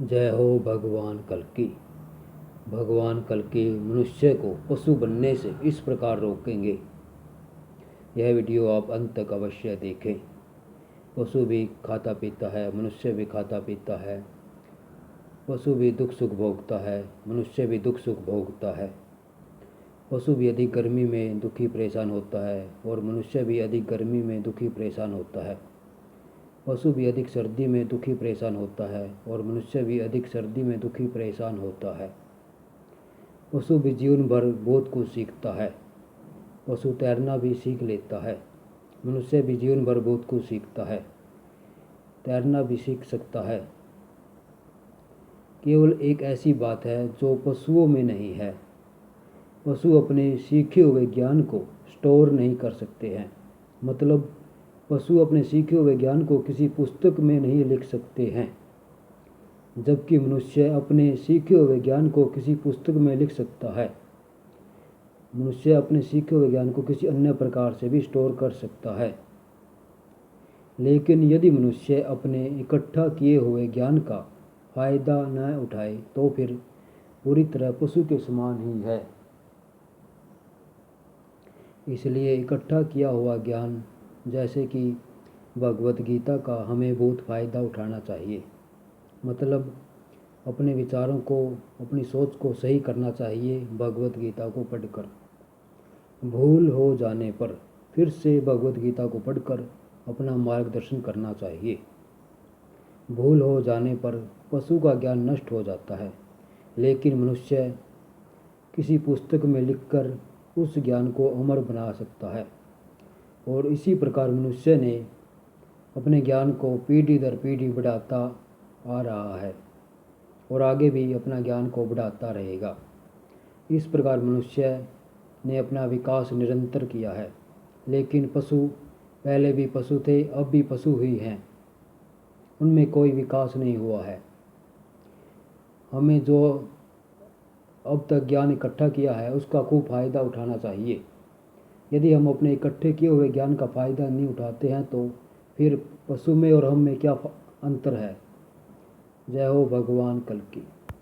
जय हो भगवान कल्कि। भगवान कल्कि मनुष्य को पशु बनने से इस प्रकार रोकेंगे। यह वीडियो आप अंत तक अवश्य देखें। पशु भी खाता पीता है, मनुष्य भी खाता पीता है। पशु भी दुख सुख भोगता है, मनुष्य भी दुख सुख भोगता है। पशु भी अधिक गर्मी में दुखी परेशान होता है और मनुष्य भी अधिक गर्मी में दुखी परेशान होता है। पशु भी अधिक सर्दी में दुखी परेशान होता है और मनुष्य भी अधिक सर्दी में दुखी परेशान होता है। पशु भी जीवन भर बहुत कुछ सीखता है। पशु तैरना भी सीख लेता है, मनुष्य भी जीवन भर बहुत कुछ सीखता है, तैरना भी सीख सकता है। केवल एक ऐसी बात है जो पशुओं में नहीं है। पशु अपने सीखे हुए ज्ञान को स्टोर नहीं कर सकते हैं। मतलब पशु अपने सीखे हुए ज्ञान को किसी पुस्तक में नहीं लिख सकते हैं, जबकि मनुष्य अपने सीखे हुए ज्ञान को किसी पुस्तक में लिख सकता है। मनुष्य अपने सीखे हुए ज्ञान को किसी अन्य प्रकार से भी स्टोर कर सकता है। लेकिन यदि मनुष्य अपने इकट्ठा किए हुए ज्ञान का फायदा न उठाए तो फिर पूरी तरह पशु के समान ही है। इसलिए इकट्ठा किया हुआ ज्ञान जैसे कि भगवत गीता का हमें बहुत फ़ायदा उठाना चाहिए। मतलब अपने विचारों को, अपनी सोच को सही करना चाहिए भगवत गीता को पढ़कर। भूल हो जाने पर फिर से भगवत गीता को पढ़कर अपना मार्गदर्शन करना चाहिए। भूल हो जाने पर पशु का ज्ञान नष्ट हो जाता है, लेकिन मनुष्य किसी पुस्तक में लिखकर उस ज्ञान को अमर बना सकता है। और इसी प्रकार मनुष्य ने अपने ज्ञान को पीढ़ी दर पीढ़ी बढ़ाता आ रहा है और आगे भी अपना ज्ञान को बढ़ाता रहेगा। इस प्रकार मनुष्य ने अपना विकास निरंतर किया है। लेकिन पशु पहले भी पशु थे, अब भी पशु ही हैं, उनमें कोई विकास नहीं हुआ है। हमें जो अब तक ज्ञान इकट्ठा किया है उसका खूब फ़ायदा उठाना चाहिए। यदि हम अपने इकट्ठे किए हुए ज्ञान का फ़ायदा नहीं उठाते हैं तो फिर पशु में और हम में क्या अंतर है। जय हो भगवान कल्कि।